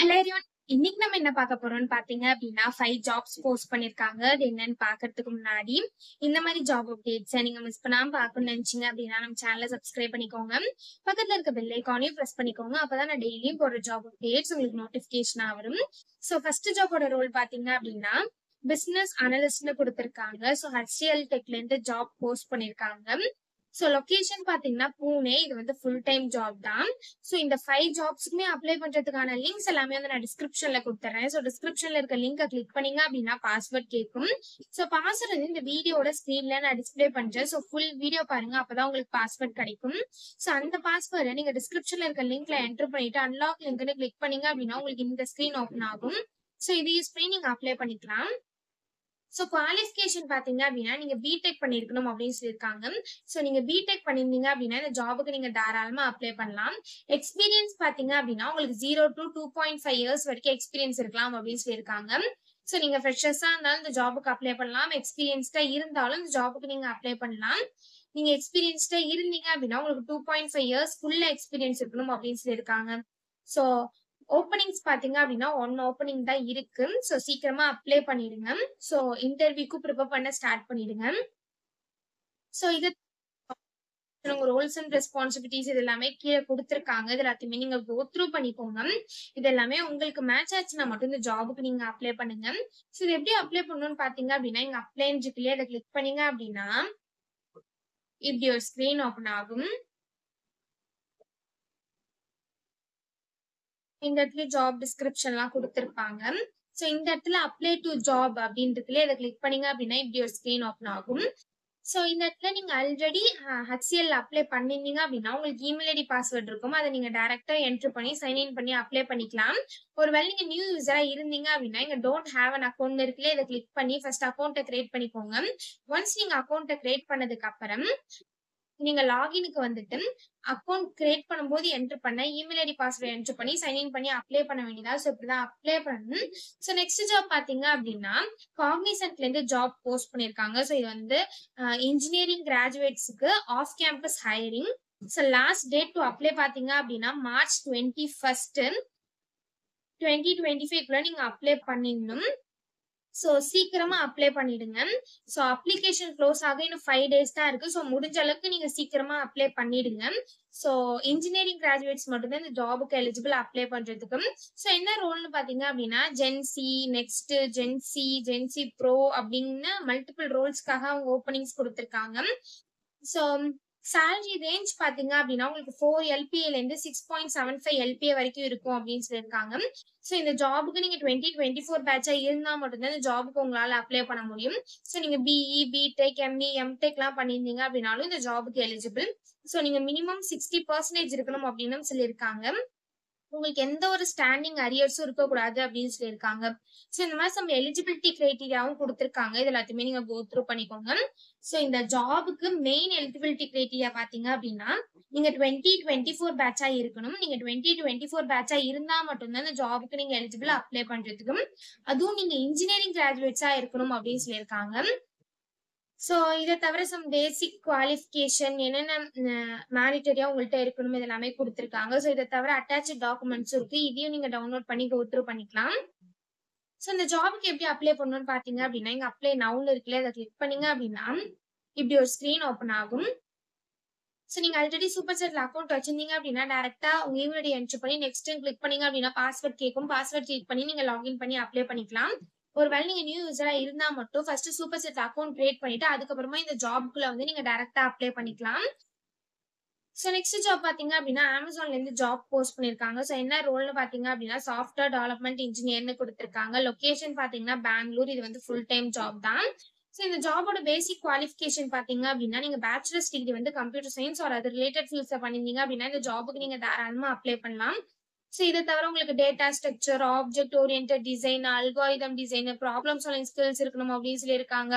Hello everyone. இன்னைக்கு நம்ம என்ன பார்க்க போறோம்னு பாத்தீங்க அப்படின்னா 5 ஜாப்ஸ் போஸ்ட் பண்ணிருக்காங்க. அது என்னன்னு பாக்குறதுக்கு முன்னாடி இந்த மாதிரி ஜாப் அப்டேட்ஸ் நீங்க மிஸ் பண்ணாம பார்க்கணும்னு நினைச்சீங்க அப்படின்னா நம்ம சேனலை சப்ஸ்கிரைப் பண்ணிக்கோங்க. பக்கத்துல இருக்க பெல் ஐக்கானையும் பிரஸ் பண்ணிக்கோங்க. அப்பதான் நான் டெய்லியும் போடுற ஜாப் அப்டேட்ஸ் உங்களுக்கு நோட்டிபிகேஷனா வரும். ஸோ ஃபர்ஸ்ட் ஜாபோட ரோல் பாத்தீங்க அப்படின்னா பிசினஸ் அனலிஸ்ட்னு கொடுத்திருக்காங்க. ஸோ HCL டெக்ல இருந்து ஜாப் போஸ்ட் பண்ணிருக்காங்க. ஸோ லொகேஷன் பாத்தீங்கன்னா பூனே. இது வந்து ஃபுல் டைம் ஜாப் தான். ஸோ இந்த 5 ஜாப்ஸ்க்குமே அப்ளை பண்றதுக்கான லிங்க்ஸ் எல்லாமே வந்து நான் டிஸ்கிரிப்ஷன்ல கொடுத்துறேன். ஸோ டிஸ்கிரிப்ஷன்ல இருக்க லிங்கை கிளிக் பண்ணீங்க அப்படின்னா பாஸ்வேர்ட் கேட்கும். ஸோ பாஸ்வேர்ட் வந்து இந்த வீடியோட ஸ்கிரீன்ல நான் டிஸ்பிளே பண்றேன். ஸோ ஃபுல் வீடியோ பாருங்க, அப்பதான் உங்களுக்கு பாஸ்வேர்ட் கிடைக்கும். ஸோ அந்த பாஸ்வேர்டை நீங்க டிஸ்கிரிப்ஷன்ல இருக்க லிங்க்ல என்டர் பண்ணிட்டு அன்லாக் லிங்க்னு கிளிக் பண்ணீங்க அப்படின்னா உங்களுக்கு இந்த ஸ்கிரீன் ஓப்பன் ஆகும். ஸோ இது யூஸ் பண்ணி நீங்க அப்ளை பண்ணிக்கலாம். ஸோ குவாலிஃபிகேஷன் பாத்தீங்க அப்படின்னா நீங்க பிடெக் பண்ணிருக்கணும் அப்படின்னு சொல்லியிருக்காங்க. ஸோ நீங்க பிடெக் பண்ணிருந்தீங்க அப்படின்னா இந்த ஜாபுக்கு நீங்க தாராளமா அப்ளை பண்ணலாம். எக்ஸ்பீரியன்ஸ் பாத்தீங்க அப்படின்னா உங்களுக்கு 0 to 2.5 இயர்ஸ் வரைக்கும் எக்ஸ்பீரியன்ஸ் இருக்கலாம் அப்படின்னு சொல்லியிருக்காங்க. ஸோ நீங்க ஃப்ரெஷர்ஸா இருந்தாலும் இந்த ஜாபுக்கு அப்ளை பண்ணலாம். எக்ஸ்பீரியன்ஸ்டா இருந்தாலும் இந்த ஜாபுக்கு நீங்க அப்ளை பண்ணலாம். நீங்க எக்ஸ்பீரியன்ஸ்டா இருந்தீங்க அப்படின்னா உங்களுக்கு 2.5 இயர்ஸ் ஃபுல் எக்ஸ்பீரியன்ஸ் இருக்கணும் அப்படின்னு சொல்லியிருக்காங்க. ஸோ ஓப்பனிங்ஸ் பாத்தீங்க அப்படின்னா 1 ஓப்பனிங் தான் இருக்கு. ஸோ சீக்கிரமா அப்ளை பண்ணிடுங்க. ஸோ இன்டர்வியூக்கு ப்ரிப்பேர் பண்ண ஸ்டார்ட் பண்ணிடுங்க. ஸோ இது உங்க ரோல்ஸ் அண்ட் ரெஸ்பான்சிபிலிட்டிஸ் இது எல்லாமே கீழே கொடுத்துருக்காங்க. இது எல்லாத்தையுமே நீங்க கோ த்ரூ பண்ணிக்கோங்க. இது எல்லாமே உங்களுக்கு மேட்ச் ஆச்சுன்னா மட்டும் இந்த ஜாபுக்கு நீங்க அப்ளை பண்ணுங்க. ஸோ இது எப்படி அப்ளை பண்ணணும்னு பாத்தீங்க அப்படின்னா இங்க அப்ளைன்னு இருக்குல்லையே, அதை கிளிக் பண்ணீங்க அப்படின்னா இப்படி ஒரு ஸ்கிரீன் ஓப்பன் ஆகும். இந்த இடத்துல ஜாப் டிஸ்கிரிப்ஷன் எல்லாம் கொடுத்திருப்பாங்க. சோ இந்த இடத்துல அப்ளை டு ஜாப் அப்படின்றதுல இதை கிளிக் பண்ணீங்க அப்படின்னா இப்படி ஒரு ஸ்கிரீன் ஓப்பன் ஆகும். சோ இந்த இடத்துல நீங்க ஆல்ரெடி HCL அப்ளை பண்ணிருந்தீங்க அப்படின்னா உங்களுக்கு இமெயில் ஐடி பாஸ்வேர்ட் இருக்கும். அதை நீங்க டைரக்டா என்டர் பண்ணி சைன்இன் பண்ணி அப்ளை பண்ணிக்கலாம். ஒருவேளை நீங்க நியூ யூசரா இருந்தீங்க அப்படின்னா இங்க டோன்ட் ஹேவ் அன் அக்கௌண்ட் இருக்குல்ல, இதை கிளிக் பண்ணி ஃபர்ஸ்ட் அக்கௌண்ட்டை கிரியேட் பண்ணிக்கோங்க. ஒன்ஸ் நீங்க அக்கௌண்ட்டை கிரியேட் பண்ணதுக்கு அப்புறம் நீங்க லாகினுக்கு வந்துட்டு அக்கௌண்ட் கிரியேட் பண்ணும்போது என்டர் பண்ண இமெயில் ஐடி பாஸ்வேர்ட் என்டர் பண்ணி சைன்இன் பண்ணி அப்ளை பண்ண வேண்டியதா. ஸோ இப்படிதான் அப்ளை பண்ணணும். ஸோ நெக்ஸ்ட் ஜாப் பாத்தீங்க அப்படின்னா காக்னிசன்ட்ல இருந்து ஜாப் போஸ்ட் பண்ணிருக்காங்க. ஸோ இது வந்து இன்ஜினியரிங் கிராஜுவேட்ஸுக்கு off campus hiring. So last date to apply பாத்தீங்க அப்படின்னா March 21st 2025 நீங்க அப்ளை பண்ணிடணும். ஸோ சீக்கிரமா அப்ளை பண்ணிடுங்க. ஸோ அப்ளிகேஷன் க்ளோஸ் ஆக இன்னும் 5 டேஸ் தான் இருக்கு. ஸோ முடிஞ்ச அளவுக்கு நீங்க சீக்கிரமா அப்ளை பண்ணிடுங்க. ஸோ இன்ஜினியரிங் கிராஜுவேட்ஸ் மட்டும்தான் இந்த ஜாபுக்கு எலிஜிபிள் அப்ளை பண்றதுக்கு. ஸோ என்ன ரோல்னு பாத்தீங்க அப்படின்னா ஜென்சி, நெக்ஸ்ட் ஜென்சி ப்ரோ அப்படின்னு மல்டிபிள் ரோல்ஸ்க்காக அவங்க ஓப்பனிங்ஸ் கொடுத்துருக்காங்க. ஸோ சேலரி ரேஞ்ச் பாத்தீங்க அப்படின்னா உங்களுக்கு 4 LPA இருந்து 6.75 LPA வரைக்கும் இருக்கும் அப்படின்னு சொல்லியிருக்காங்க. ஸோ இந்த ஜாபுக்கு நீங்க 2024 பேட்சா இருந்தா மட்டும்தான் இந்த ஜாபுக்கு உங்களால அப்ளை பண்ண முடியும். ஸோ நீங்க BE, BTech, ME, MTech எல்லாம் பண்ணியிருந்தீங்க அப்படின்னாலும் இந்த ஜாபுக்கு எலிஜிபிள். ஸோ நீங்க மினிமம் 60% இருக்கணும் அப்படின்னு சொல்லியிருக்காங்க. உங்களுக்கு எந்த ஒரு ஸ்டாண்டிங் அரியர்ஸும் இருக்கக்கூடாது அப்படின்னு சொல்லியிருக்காங்க. ஸோ இந்த மாதிரி நம்ம எலிஜிபிலிட்டி கிரைட்டீரியாவும் கொடுத்துருக்காங்க. இது எல்லாத்தையுமே நீங்க கோ த்ரூ பண்ணிக்கோங்க. ஸோ இந்த ஜாபுக்கு மெயின் எலிஜிபிலிட்டி கிரைட்டீரியா பாத்தீங்க அப்படின்னா நீங்க 2024 பேட்சா இருக்கணும். நீங்க 2024 பேட்சா இருந்தா மட்டும்தான் இந்த ஜாபுக்கு நீங்க எலிஜிபிள் அப்ளை பண்றதுக்கும், அதுவும் நீங்க இன்ஜினியரிங் கிராஜுவேட்ஸா இருக்கணும் அப்படின்னு சொல்லியிருக்காங்க. ஸோ இதை தவிர சம் பேசிக் குவாலிஃபிகேஷன் என்னென்ன மேனிட்டரியா உங்கள்கிட்ட இருக்கணும் இது எல்லாமே கொடுத்துருக்காங்க. ஸோ இதை தவிர அட்டாச் டாக்குமெண்ட்ஸும் இருக்கு. இதையும் நீங்க டவுன்லோட் பண்ணி கோ த்ரூ பண்ணிக்கலாம். ஸோ இந்த ஜாபுக்கு எப்படி அப்ளை பண்ணணும்னு பாத்தீங்க அப்படின்னா இங்க அப்ளை நவுன்னு இருக்குல்ல, அதை கிளிக் பண்ணீங்க அப்படின்னா இப்படி ஒரு ஸ்கிரீன் ஓப்பன் ஆகும். ஸோ நீங்க ஆல்ரெடி சூப்பர் செட்ல அக்கௌண்ட் வச்சிருந்தீங்க அப்படின்னா டேரக்டா உங்க இமெயில் ஐடி என்டர் பண்ணி நெக்ஸ்ட் கிளிக் பண்ணீங்க அப்படின்னா பாஸ்வேர்ட் கேட்கும். பாஸ்வேர்ட் கிளிக் பண்ணி நீங்க லாகின் பண்ணி அப்ளை பண்ணிக்கலாம். ஒருவேளை நீங்க நியூ யூசரா இருந்தா மட்டும் first super set account create பண்ணிட்டு அதுக்கப்புறமா இந்த ஜாப்க்குள்ள வந்து நீங்க டைரக்டா அப்ளை பண்ணிக்கலாம். ஸோ நெக்ஸ்ட் ஜாப் பாத்தீங்க அப்படின்னா அமேசான்ல இருந்து ஜாப் போஸ்ட் பண்ணிருக்காங்க. ஸோ என்ன ரோல்னு பாத்தீங்க அப்படின்னா சாஃப்ட்வேர் டெவலப்மெண்ட் இன்ஜினியர்னு கொடுத்திருக்காங்க. லொகேஷன் பாத்தீங்கன்னா பெங்களூர். இது வந்து ஃபுல் டைம் ஜாப் தான். ஸோ இந்த ஜாபோட பேசிக் குவாலிஃபிகேஷன் பாத்தீங்க அப்படின்னா நீங்க பேச்சுலர்ஸ் டிகிரி வந்து கம்ப்யூட்டர் சயின்ஸ் ஒரு அது ரிலேட்டட் ஃபீல்ட்ஸ்ல பண்ணிருந்தீங்க அப்படின்னா இந்த ஜாபுக்கு நீங்க தாராளமா அப்ளை பண்ணலாம். ஸோ இதை தவிர உங்களுக்கு data structure, object orient design, algorithm design, problem solving skills இருக்கணும் அப்படின்னு சொல்லியிருக்காங்க.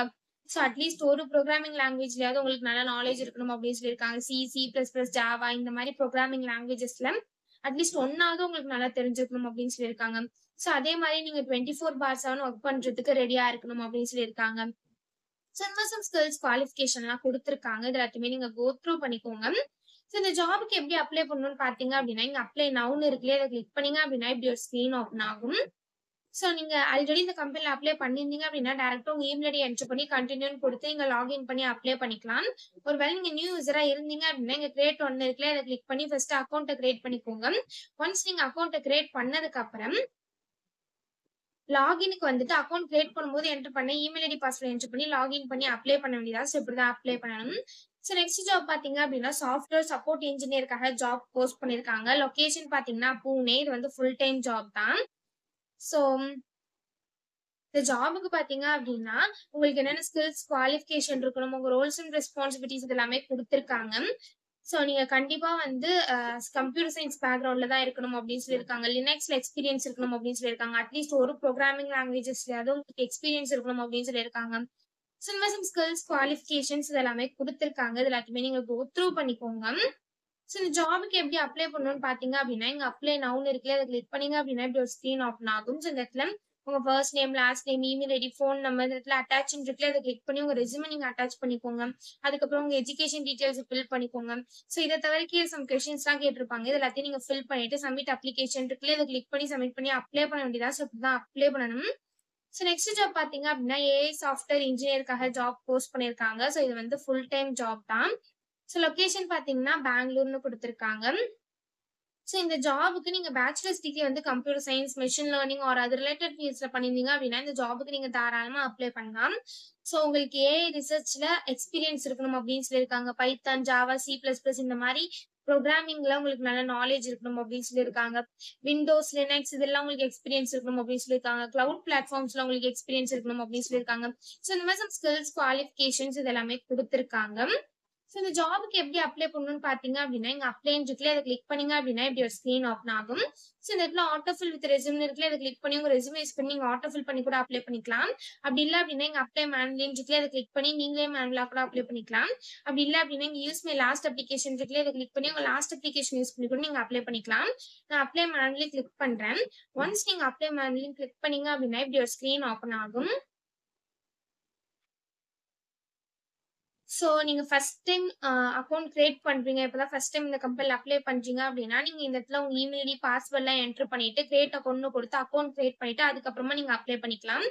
ஸோ அட்லீஸ்ட் ஒரு ப்ரோக்ராமிங் லாங்குவேஜ்லயாவது உங்களுக்கு நல்ல நாலேஜ் இருக்கணும் அப்படின்னு சொல்லியிருக்காங்க. C++, ஜாவா இந்த மாதிரி ப்ரோக்ராமிங் லாங்குவேஜஸ்ல அட்லீஸ்ட் ஒன்னாவது உங்களுக்கு நல்லா தெரிஞ்சுக்கணும் அப்படின்னு சொல்லியிருக்காங்க. ஸோ அதே மாதிரி நீங்க 24/7 ஒர்க் பண்றதுக்கு ரெடியா இருக்கணும் அப்படின்னு சொல்லியிருக்காங்க. ஸோ இந்த மாதிரி ஸ்கில்ஸ் குவாலிஃபிகேஷன் எல்லாம் கொடுத்துருக்காங்க. இது எல்லாத்தையுமே நீங்க கோ த்ரூ பண்ணிக்கோங்க. ஸோ இந்த ஜாப்க்கு எப்படி அப்ளை பண்ணணும்னு பார்த்தீங்க அப்படின்னா, இங்க அப்ளை நவுன்னு இருக்கு இல்லையா? அத கிளிக் பண்ணீங்க அப்படின்னா, இப்படி ஒரு ஸ்க்ரீன் ஓப்பன் ஆகும். ஸோ நீங்க ஆல்ரெடி இந்த கம்பெனில அப்ளை பண்ணியிருந்தீங்க அப்படின்னா, டைரக்ட்டா உங்க இமெயில் ஐடி என்டர் பண்ணி கன்டின்யூன்னு குடுத்து இங்க லாகின் பண்ணி அப்ளை பண்ணிக்கலாம். ஒரு வேளை நீங்க நியூ யூசரா இருந்தீங்க அப்படின்னா, இங்க கிரியேட் ஒண்ணு இருக்குல்ல, அத கிளிக் பண்ணி ஃபர்ஸ்ட் அக்கவுண்ட்ட கிரியேட் பண்ணிக்கோங்க. ஒன்ஸ் நீங்க அக்கவுண்ட்ட கிரியேட் பண்ணதுக்கு அப்புறம், லாகின்க்கு வந்துட்டு அக்கவுண்ட் கிரியேட் பண்ணும்போது என்டர் பண்ண இமெயில் ஐடி, பாஸ்வேர்ட் என்டர் பண்ணி லாகின் பண்ணி அப்ளை பண்ண வேண்டியதா. ஸோ இப்படிதான் அப்ளை பண்ணணும். ஸோ நெக்ஸ்ட் ஜாப் பார்த்தீங்க அப்படின்னா, சாஃப்ட்வேர் சப்போர்ட் இன்ஜினியர்க்காக ஜாப் போஸ்ட் பண்ணியிருக்காங்க. லொகேஷன் பார்த்தீங்கன்னா, பூனே. இது வந்து ஃபுல் டைம் ஜாப் தான். ஸோ இந்த ஜாப்க்கு பார்த்தீங்க அப்படின்னா, உங்களுக்கு என்னென்ன ஸ்கில்ஸ், குவாலிஃபிகேஷன் இருக்கணும், உங்க ரோல்ஸ் அண்ட் ரெஸ்பான்சிபிலிட்டீஸ் இது எல்லாமே குடுத்திருக்காங்க. ஸோ நீங்க கண்டிப்பா வந்து கம்ப்யூட்டர் சயின்ஸ் பேக்ரவுண்ட்ல தான் இருக்கணும் அப்படின்னு சொல்லியிருக்காங்க. லினக்ஸ்ல எக்ஸ்பீரியன்ஸ் இருக்கணும் அப்படின்னு சொல்லியிருக்காங்க. அட்லீஸ்ட் ஒரு ப்ரோகிராமிங் லாங்குவேஜஸ்லயாவது உங்களுக்கு எக்ஸ்பீரியன்ஸ் இருக்கணும் அப்படின்னு சொல்லியிருக்காங்க. ஸோ இந்த மாதிரி ஸ்கில்ஸ், குவாலிஃபிகேஷன்ஸ் இது எல்லாமே குடுத்திருக்காங்க. இது எல்லாத்தையுமே நீங்க கோ த்ரூ பண்ணிக்கோங்க. ஸோ இந்த ஜாப்க்கு எப்படி அப்ளை பண்ணணும்னு பார்த்தீங்க அப்படின்னா, இங்க அப்ளை நவுன்னு இருக்குல்ல, அத கிளிக் பண்ணீங்க அப்படின்னா இப்படி ஒரு ஸ்க்ரீன் ஓப்பன் ஆகும். ஸோ இந்த இடத்துல உங்க first name, last name, email ID, phone number இந்த இடத்துல அட்டாச்ன்னு இருக்குல்ல, அத கிளிக் பண்ணி உங்க ரெஸ்யூம நீங்க அட்டாச் பண்ணிக்கோங்க. அதுக்கப்புறம் உங்க எஜுகேஷன் டீடைல்ஸ் ஃபில் பண்ணிக்கோங்க. ஸோ இத தவிர கீழ சம் கொஸ்டின்ஸ்லாம் கேட்டிருப்பாங்க. இது எல்லாத்தையும் நீங்க ஃபில் பண்ணிட்டு சப்மிட் அப்ளிகேஷன் இருக்குல்ல, இத கிளிக் பண்ணி சப்மிட் பண்ணி அப்ளை பண்ண வேண்டியதா. ஸோ இப்படிதான் அப்ளை பண்ணணும். ஸோ நெக்ஸ்ட் ஜாப் பார்த்தீங்க அப்படின்னா, ஏஐ சாஃப்ட்வேர் இன்ஜினியர்க்காக ஜாப் போஸ்ட் பண்ணியிருக்காங்க. ஸோ இது வந்து ஃபுல் டைம் ஜாப் தான். ஸோ லொகேஷன் பார்த்தீங்கன்னா, பெங்களூர்ன்னு குடுத்திருக்காங்க. ஸோ இந்த ஜாப்க்கு நீங்க பேச்சுலர்ஸ் டிகிரி வந்து computer science, machine learning or அது ரிலேட்டட் ஃபீல்ட்ஸ்ல பண்ணியிருந்தீங்க அப்படின்னா, இந்த ஜாப்க்கு நீங்க தாராளமா அப்ளை பண்ணலாம். ஸோ உங்களுக்கு ஏஐ ரிசர்ச்ல எக்ஸ்பீரியன்ஸ் இருக்கணும் அப்படின்னு சொல்லியிருக்காங்க. Python, Java, C plus plus இந்த மாரி ப்ரோகிராமிங்ல உங்களுக்கு நல்ல நாலேட்ஜ் இருக்கணும் அப்படின்னு சொல்லியிருக்காங்க. விண்டோஸ், லினக்ஸ் இதெல்லாம் உங்களுக்கு எக்ஸ்பீரியன்ஸ் இருக்கணும் அப்படின்னு சொல்லியிருக்காங்க. கிளவுட் பிளாட்ஃபார்ம்ஸ்ல உங்களுக்கு எக்ஸ்பீரியன்ஸ் இருக்கணும் அப்படின்னு சொல்லியிருக்காங்க. ஸோ இந்த மாதிரி சம் ஸ்கில்ஸ், குவாலிஃபிகேஷன்ஸ் இது எல்லாமே குடுத்திருக்காங்க. ஸோ இந்த ஜாப்க்கு எப்படி அப்ளை பண்ணணும்னு பார்த்தீங்க அப்படின்னா, இங்க அப்ளைன்னு இருக்குல்ல, அத கிளிக் பண்ணீங்க அப்படின்னா இப்படி ஒரு ஸ்க்ரீன் ஓப்பன் ஆகும். ஸோ இந்த இடத்துல ஆட்டோ ஃபில் வித் ரெஸ்யூம் இருக்குல்ல, அத கிளிக் பண்ணி உங்க ரெஸ்யூம் யூஸ் பண்ணி நீங்க ஆட்டோ ஃபில் பண்ணி கூட அப்ளை பண்ணிக்கலாம். அப்படி இல்ல அப்படின்னா இங்க அப்ளை மேனுவலின்னு இருக்குல்ல, அத கிளிக் பண்ணி நீங்களே மேனுவலா கூட அப்ளை பண்ணிக்கலாம். அப்படி இல்ல அப்படின்னா இங்க யூஸ் மை லாஸ்ட் அப்ளிகேஷன் இருக்குல்ல, அத கிளிக் பண்ணி உங்க லாஸ்ட் அப்ளிகேஷன் யூஸ் பண்ணி கூட நீங்க அப்ளை பண்ணிக்கலாம். நான் அப்ளை மேனுவலி கிளிக் பண்றேன். ஒன்ஸ் நீங்க அப்ளை மேனுவலி கிளிக் பண்ணீங்க அப்படின்னா இப்படி ஒரு ஸ்க்ரீன் ஓப்பன் ஆகும். ஸோ நீங்க ஃபர்ஸ்ட் டைம் அக்கவுண்ட் கிரியேட் பண்றீங்க. இப்பதான் ஃபர்ஸ்ட் டைம் இந்த கம்பெனில அப்ளை பண்றீங்க அப்படின்னா, நீங்க இந்த இடத்துல உங்க இமெயில் ஐடி, பாஸ்வேர்ட்லாம் என்டர் பண்ணிட்டு, கிரியேட் அக்கவுண்ட்னு குடுத்து அக்கவுண்ட் கிரியேட் பண்ணிட்டு, அதுக்கப்புறமா நீங்க அப்ளை பண்ணிக்கலாம்.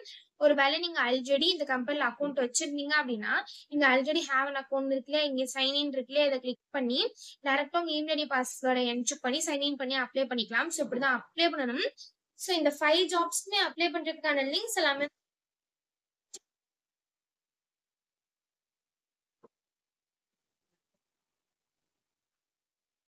ஒரு வேளை நீங்க ஆல்ரெடி இந்த கம்பெனில அக்கவுண்ட் வச்சிருந்தீங்க அப்படின்னா, இங்க ஆல்ரெடி ஹேவ் அன் அக்கவுண்ட் இருக்குல்ல, இங்க சைன் இன் இருக்குல்ல, இத கிளிக் பண்ணி டைரக்ட்டா உங்க இமெயில் ஐடி, பாஸ்வேர்ட என்டர் பண்ணி சைன் இன் பண்ணி அப்ளை பண்ணிக்கலாம். ஸோ இப்படிதான் அப்ளை பண்ணணும். ஸோ இந்த 5 ஜாப்ஸ்க்குமே அப்ளை பண்றதுக்கான லிங்க்ஸ் எல்லாமே